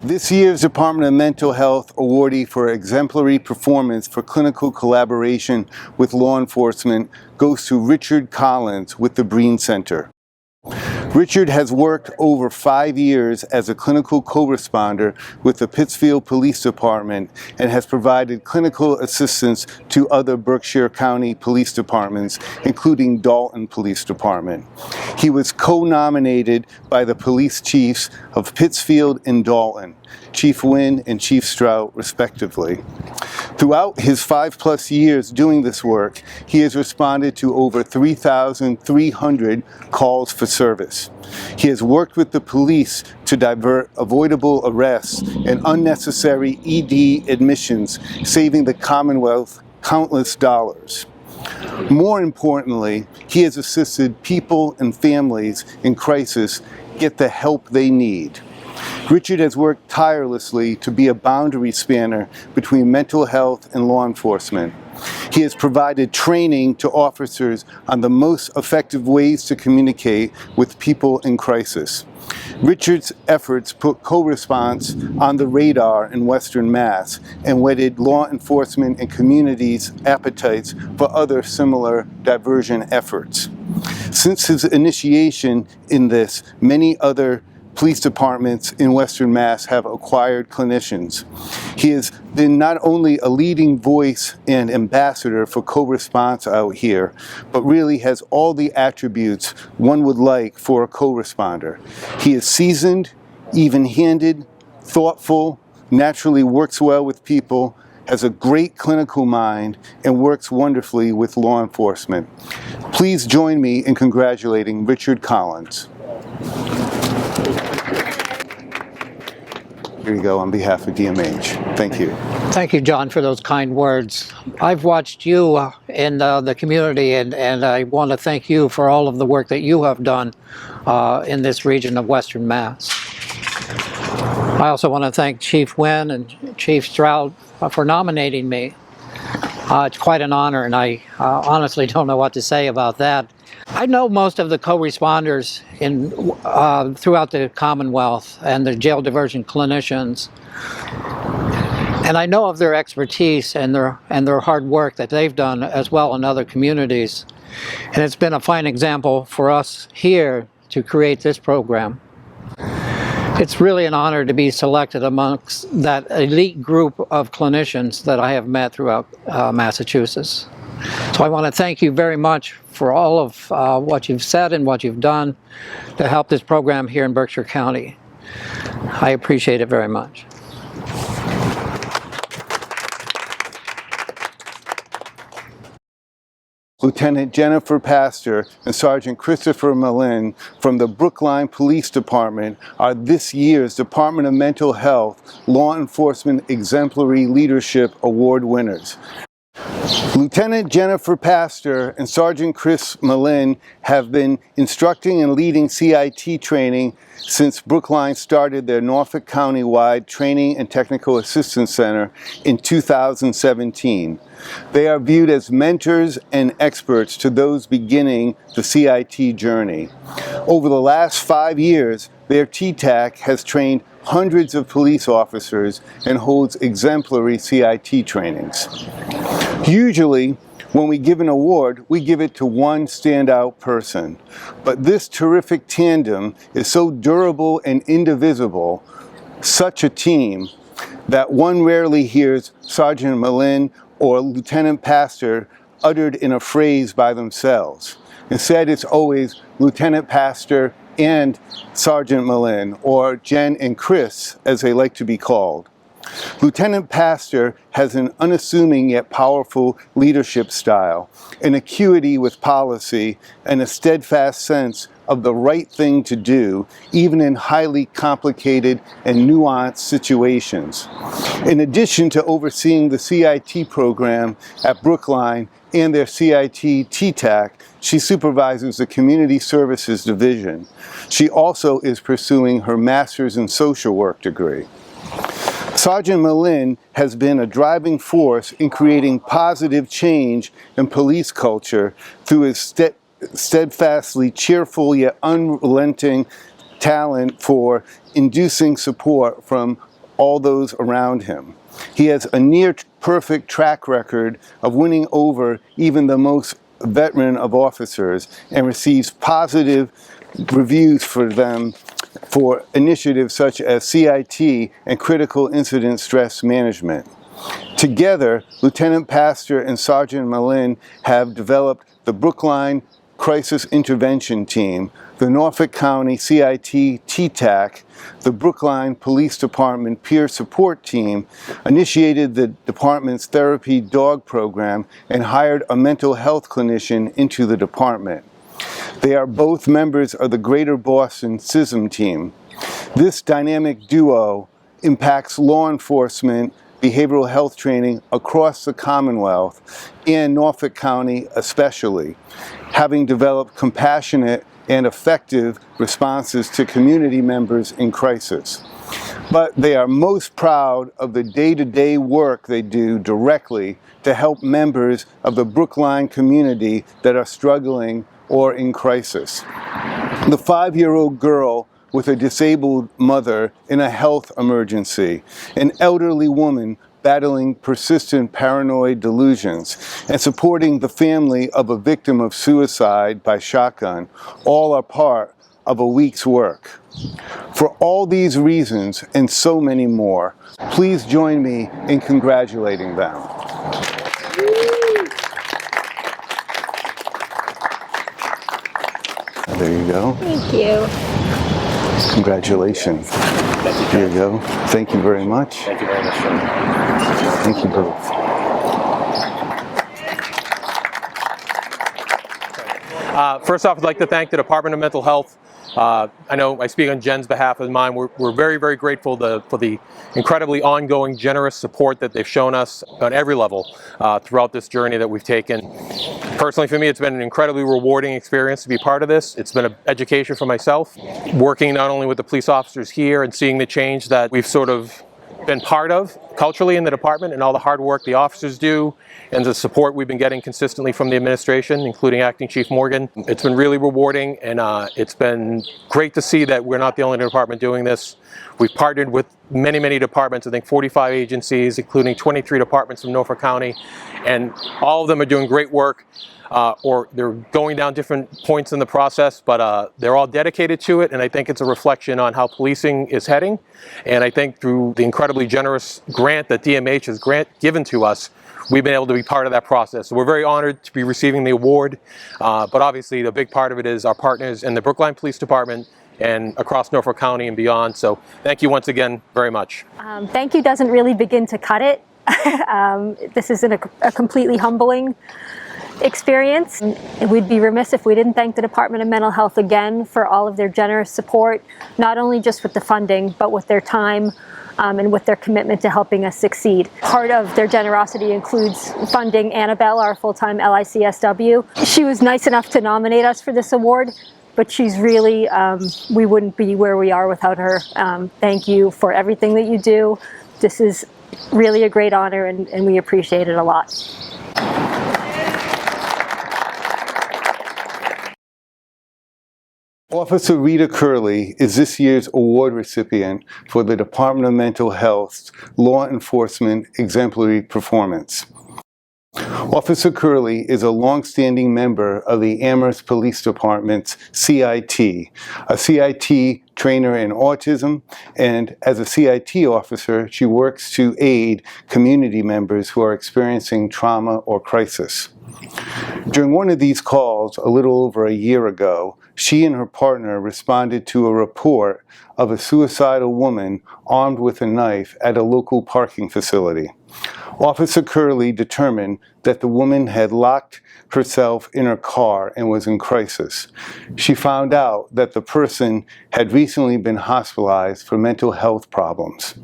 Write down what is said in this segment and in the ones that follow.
This year's Department of Mental Health awardee for exemplary performance for clinical collaboration with law enforcement goes to Richard Collins with the Brien Center. Richard has worked over 5 years as a clinical co-responder with the Pittsfield Police Department and has provided clinical assistance to other Berkshire County Police Departments, including Dalton Police Department. He was co-nominated by the police chiefs of Pittsfield and Dalton, Chief Wynn and Chief Strout, respectively. Throughout his 5+ years doing this work, he has responded to over 3,300 calls for service. He has worked with the police to divert avoidable arrests and unnecessary ED admissions, saving the Commonwealth countless dollars. More importantly, he has assisted people and families in crisis get the help they need. Richard has worked tirelessly to be a boundary spanner between mental health and law enforcement. He has provided training to officers on the most effective ways to communicate with people in crisis. Richard's efforts put co-response on the radar in Western Mass and whetted law enforcement and communities' appetites for other similar diversion efforts. Since his initiation in this, many other police departments in Western Mass have acquired clinicians. He has been not only a leading voice and ambassador for co-response out here, but really has all the attributes one would like for a co-responder. He is seasoned, even-handed, thoughtful, naturally works well with people, has a great clinical mind, and works wonderfully with law enforcement. Please join me in congratulating Richard Collins. Here you go on behalf of DMH. Thank you. Thank you, John, for those kind words. I've watched you in the community, and I want to thank you for all of the work that you have done in this region of Western Mass. I also want to thank Chief Wynn and Chief Strout for nominating me. It's quite an honor, and I honestly don't know what to say about that. I know most of the co-responders throughout the Commonwealth and the jail diversion clinicians, and I know of their expertise and their hard work that they've done as well in other communities. And it's been a fine example for us here to create this program. It's really an honor to be selected amongst that elite group of clinicians that I have met throughout Massachusetts. So I want to thank you very much for all of what you've said and what you've done to help this program here in Berkshire County. I appreciate it very much. Lieutenant Jennifer Pastor and Sergeant Christopher Malinn from the Brookline Police Department are this year's Department of Mental Health Law Enforcement Exemplary Leadership Award winners. Lieutenant Jennifer Pastor and Sergeant Chris Malinn have been instructing and leading CIT training since Brookline started their Norfolk County-wide Training and Technical Assistance Center in 2017. They are viewed as mentors and experts to those beginning the CIT journey. Over the last 5 years, their TTAC has trained hundreds of police officers and holds exemplary CIT trainings. Usually, when we give an award, we give it to one standout person. But this terrific tandem is so durable and indivisible, such a team, that one rarely hears Sergeant Malinn or Lieutenant Pastor uttered in a phrase by themselves. Instead, it's always Lieutenant Pastor and Sergeant Malinn, or Jen and Chris, as they like to be called. Lieutenant Pastor has an unassuming yet powerful leadership style, an acuity with policy, and a steadfast sense of the right thing to do, even in highly complicated and nuanced situations. In addition to overseeing the CIT program at Brookline and their CIT TTAC, she supervises the Community Services Division. She also is pursuing her Master's in Social Work degree. Sergeant Malinn has been a driving force in creating positive change in police culture through his steadfastly cheerful yet unrelenting talent for inducing support from all those around him. He has a near-perfect track record of winning over even the most veteran of officers and receives positive reviews for them for initiatives such as CIT and critical incident stress management. Together, Lieutenant Pastor and Sergeant Malinn have developed the Brookline Crisis Intervention Team, the Norfolk County CIT TTAC, the Brookline Police Department Peer Support Team, initiated the department's therapy dog program, and hired a mental health clinician into the department. They are both members of the Greater Boston CISM team. This dynamic duo impacts law enforcement behavioral health training across the Commonwealth and Norfolk County especially, having developed compassionate and effective responses to community members in crisis. But they are most proud of the day-to-day work they do directly to help members of the Brookline community that are struggling or in crisis. The 5-year-old girl with a disabled mother in a health emergency, an elderly woman battling persistent paranoid delusions, and supporting the family of a victim of suicide by shotgun, all are part of a week's work. For all these reasons and so many more, please join me in congratulating them. There you go. Thank you. Congratulations. Here you go. Thank you very much. Thank you very much, John. Thank you both. First off, I'd like to thank the Department of Mental Health. I know I speak on Jen's behalf and mine. We're very, very grateful for the incredibly ongoing, generous support that they've shown us on every level throughout this journey that we've taken. Personally, for me, it's been an incredibly rewarding experience to be part of this. It's been an education for myself, working not only with the police officers here and seeing the change that we've sort of been part of culturally in the department and all the hard work the officers do and the support we've been getting consistently from the administration, including Acting Chief Morgan. It's been really rewarding, and it's been great to see that we're not the only department doing this. We've partnered with many, many departments, I think 45 agencies, including 23 departments from Norfolk County, and all of them are doing great work. Or they're going down different points in the process, but they're all dedicated to it, and I think it's a reflection on how policing is heading. And I think through the incredibly generous grant that DMH has given to us, we've been able to be part of that process. So we're very honored to be receiving the award, but obviously the big part of it is our partners in the Brookline Police Department and across Norfolk County and beyond. So thank you once again very much. Thank you doesn't really begin to cut it. This is a completely humbling experience. We'd be remiss if we didn't thank the Department of Mental Health again for all of their generous support, not only just with the funding, but with their time and with their commitment to helping us succeed. Part of their generosity includes funding Annabelle, our full-time LICSW. She was nice enough to nominate us for this award, but she's really, we wouldn't be where we are without her. Thank you for everything that you do. This is really a great honor, and we appreciate it a lot. Officer Rita Curley is this year's award recipient for the Department of Mental Health's Law Enforcement Exemplary Performance. Officer Curley is a long-standing member of the Amherst Police Department's CIT, a CIT trainer in autism, and as a CIT officer, she works to aid community members who are experiencing trauma or crisis. During one of these calls, a little over a year ago, she and her partner responded to a report of a suicidal woman armed with a knife at a local parking facility. Officer Curley determined that the woman had locked herself in her car and was in crisis. She found out that the person had recently been hospitalized for mental health problems.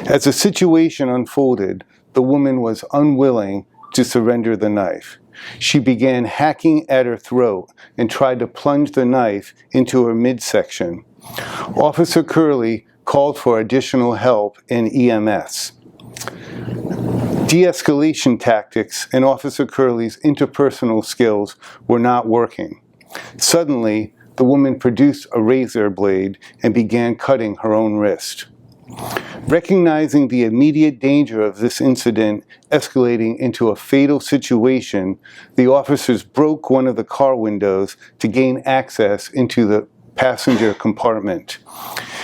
As the situation unfolded, the woman was unwilling to surrender the knife. She began hacking at her throat and tried to plunge the knife into her midsection. Officer Curley called for additional help in EMS. De-escalation tactics and Officer Curley's interpersonal skills were not working. Suddenly, the woman produced a razor blade and began cutting her own wrist. Recognizing the immediate danger of this incident escalating into a fatal situation, the officers broke one of the car windows to gain access into the passenger compartment.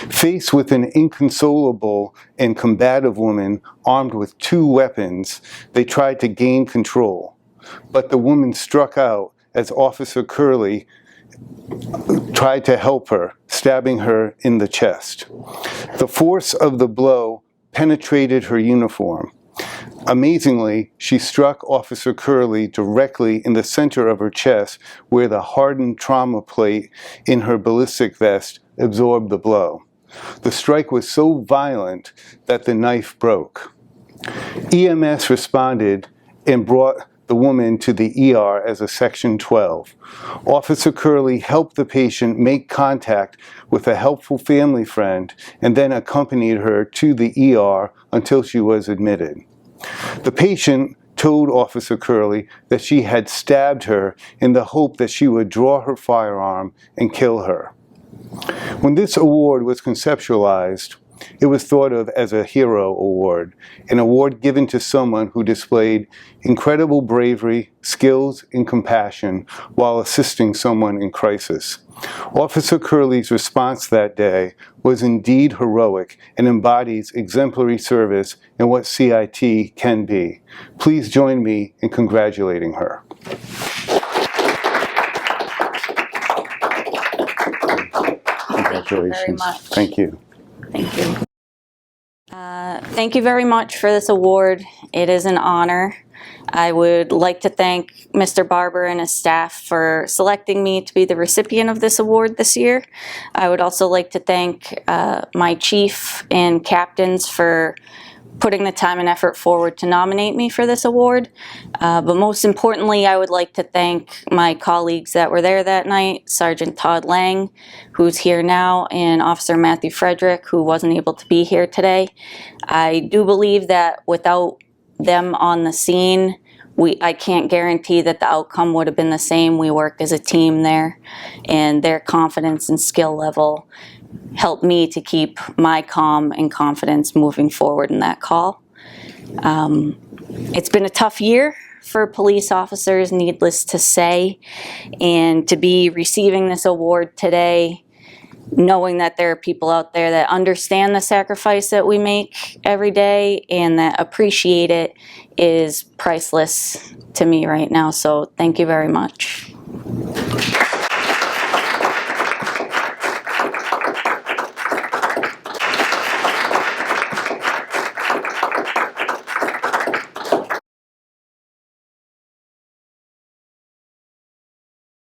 Faced with an inconsolable and combative woman armed with 2 weapons, they tried to gain control. But the woman struck out as Officer Curley tried to help her, stabbing her in the chest. The force of the blow penetrated her uniform. Amazingly, she struck Officer Curley directly in the center of her chest, where the hardened trauma plate in her ballistic vest absorbed the blow. The strike was so violent that the knife broke. EMS responded and brought the woman to the ER as a Section 12. Officer Curley helped the patient make contact with a helpful family friend and then accompanied her to the ER until she was admitted. The patient told Officer Curley that she had stabbed her in the hope that she would draw her firearm and kill her. When this award was conceptualized, it was thought of as a hero award, an award given to someone who displayed incredible bravery, skills, and compassion while assisting someone in crisis. Officer Curley's response that day was indeed heroic and embodies exemplary service and what CIT can be. Please join me in congratulating her. Congratulations. Thank you very much. Thank you. Thank you. Thank you very much for this award. It is an honor. I would like to thank Mr. Barber and his staff for selecting me to be the recipient of this award this year. I would also like to thank my chief and captains for putting the time and effort forward to nominate me for this award. But most importantly, I would like to thank my colleagues that were there that night, Sergeant Todd Lang, who's here now, and Officer Matthew Frederick, who wasn't able to be here today. I do believe that without them on the scene, I can't guarantee that the outcome would have been the same. We worked as a team there, and their confidence and skill level helped me to keep my calm and confidence moving forward in that call. It's been a tough year for police officers, needless to say, and to be receiving this award today, knowing that there are people out there that understand the sacrifice that we make every day and that appreciate it, is priceless to me right now. So thank you very much.